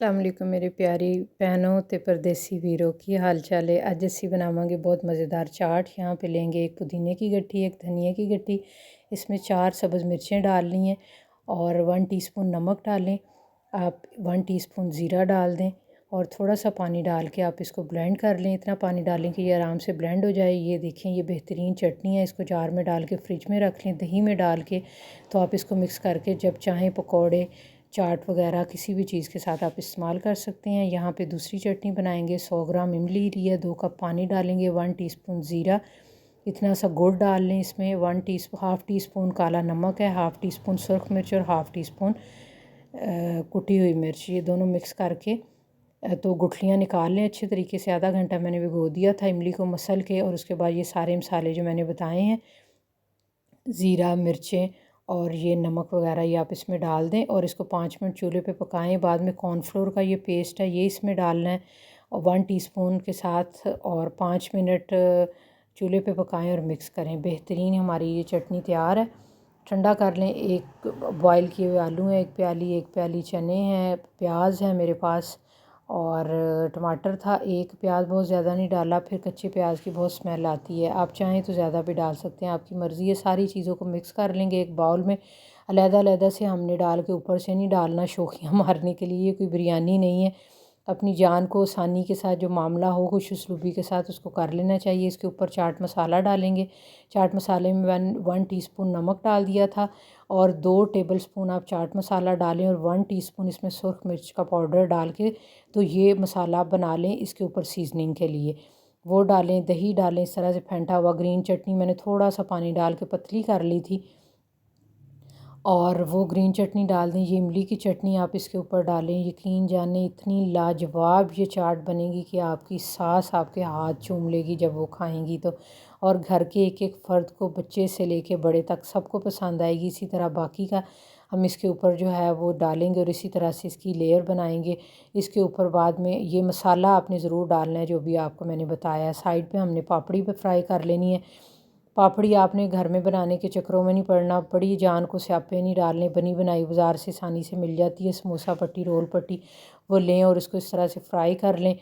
अस्सलामुअलैकुम मेरे प्यारी भैनों ते परदेसी वीरों की हाल चाल है। अज असी बनावांगे बहुत मज़ेदार चाट। यहाँ पे लेंगे एक पुदीने की गट्ठी, एक धनिया की गट्ठी, इसमें 4 सब्ज़ मिर्चें डालनी हैं और 1 टीस्पून नमक डालें। आप 1 टीस्पून ज़ीरा डाल दें और थोड़ा सा पानी डाल के आप इसको ब्लेंड कर लें। इतना पानी डालें कि ये आराम से ब्लेंड हो जाए। ये देखें, ये बेहतरीन चटनी है। इसको जार में डाल के फ्रिज में रख लें, दही में डाल के। तो आप इसको मिक्स करके जब चाहें पकौड़े, चाट वगैरह किसी भी चीज़ के साथ आप इस्तेमाल कर सकते हैं। यहाँ पे दूसरी चटनी बनाएंगे। 100 ग्राम इमली ली है, 2 कप पानी डालेंगे, 1 टीस्पून ज़ीरा, इतना सा गुड़ डाल लें इसमें, हाफ़ टी स्पून काला नमक है, हाफ़ टी स्पून सुरख मिर्च और हाफ़ टी स्पून कुटी हुई मिर्च। ये दोनों मिक्स करके तो गुठलियाँ निकाल लें अच्छे तरीके से। आधा घंटा मैंने भिगो दिया था इमली को मसल के। और उसके बाद ये सारे मसाले जो मैंने बताए हैं, ज़ीरा, मिर्चें और ये नमक वगैरह, ये आप इसमें डाल दें और इसको 5 मिनट चूल्हे पे पकाएं। बाद में कॉर्नफ्लोर का ये पेस्ट है, ये इसमें डालना है और 1 टीस्पून के साथ, और 5 मिनट चूल्हे पे पकाएं और मिक्स करें। बेहतरीन हमारी ये चटनी तैयार है। ठंडा कर लें। एक बॉयल किए हुए आलू हैं, एक प्याली चने हैं, प्याज है मेरे पास और टमाटर था एक। प्याज बहुत ज़्यादा नहीं डाला, फिर कच्चे प्याज की बहुत स्मेल आती है। आप चाहें तो ज़्यादा भी डाल सकते हैं, आपकी मर्ज़ी है। सारी चीज़ों को मिक्स कर लेंगे एक बाउल में। अलग-अलग से हमने डाल के, ऊपर से नहीं डालना शौकियाँ मारने के लिए, ये कोई बिरयानी नहीं है। अपनी जान को आसानी के साथ जो मामला हो, खुश उसलूबी के साथ उसको कर लेना चाहिए। इसके ऊपर चाट मसाला डालेंगे। चाट मसाले में 1 टीस्पून नमक डाल दिया था और 2 टेबलस्पून आप चाट मसाला डालें और 1 टीस्पून इसमें सुरख मिर्च का पाउडर डाल के तो ये मसाला बना लें। इसके ऊपर सीजनिंग के लिए वो डालें, दही डालें, इस तरह से फेंटा हुआ। ग्रीन चटनी मैंने थोड़ा सा पानी डाल के पतली कर ली थी और वो ग्रीन चटनी डाल दें। ये इमली की चटनी आप इसके ऊपर डालें। यकीन जाने इतनी लाजवाब ये चाट बनेगी कि आपकी सास आपके हाथ चूम लेगी जब वो खाएंगी तो। और घर के एक एक फ़र्द को, बच्चे से लेके बड़े तक, सबको पसंद आएगी। इसी तरह बाकी का हम इसके ऊपर जो है वो डालेंगे और इसी तरह से इसकी लेयर बनाएंगे। इसके ऊपर बाद में ये मसाला आपने ज़रूर डालना है जो भी आपको मैंने बताया। साइड पे हमने पापड़ी पे फ्राई कर लेनी है। पापड़ी आपने घर में बनाने के चक्करों में नहीं पड़ना। बड़ी जान को स्यापे नहीं डालने, बनी बनाई बाज़ार से आसानी से मिल जाती है, समोसा पट्टी, रोल पट्टी, वो लें और इसको इस तरह से फ्राई कर लें।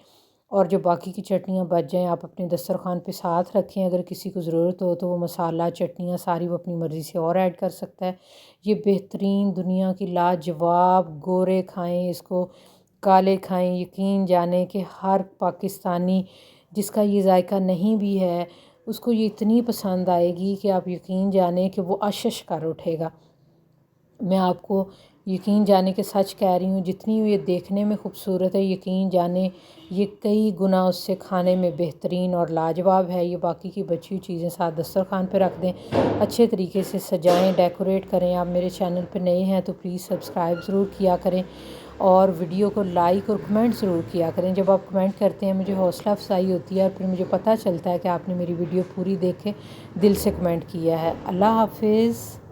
और जो बाकी की चटनियाँ बच जाएँ आप अपने दस्तरखान पे साथ रखें। अगर किसी को ज़रूरत हो तो वो मसाला, चटनियाँ सारी वो अपनी मर्ज़ी से और ऐड कर सकता है। ये बेहतरीन, दुनिया की लाजवाब, गोरे खाएँ इसको, काले खाएँ, यकीन जाने कि हर पाकिस्तानी जिसका ये जायका नहीं भी है उसको ये इतनी पसंद आएगी कि आप यकीन जाने कि वो अश कर उठेगा। मैं आपको यकीन जाने के सच कह रही हूँ, जितनी ये देखने में ख़ूबसूरत है, यकीन जाने ये कई गुना उससे खाने में बेहतरीन और लाजवाब है। ये बाकी की बची हुई चीज़ें साथ दस्तरखान पे रख दें, अच्छे तरीके से सजाएं, डेकोरेट करें। आप मेरे चैनल पे नए हैं तो प्लीज़ सब्सक्राइब ज़रूर किया करें और वीडियो को लाइक और कमेंट ज़रूर किया करें। जब आप कमेंट करते हैं मुझे हौसला अफजाई होती है और फिर मुझे पता चलता है कि आपने मेरी वीडियो पूरी देख के दिल से कमेंट किया है। अल्लाह हाफिज़।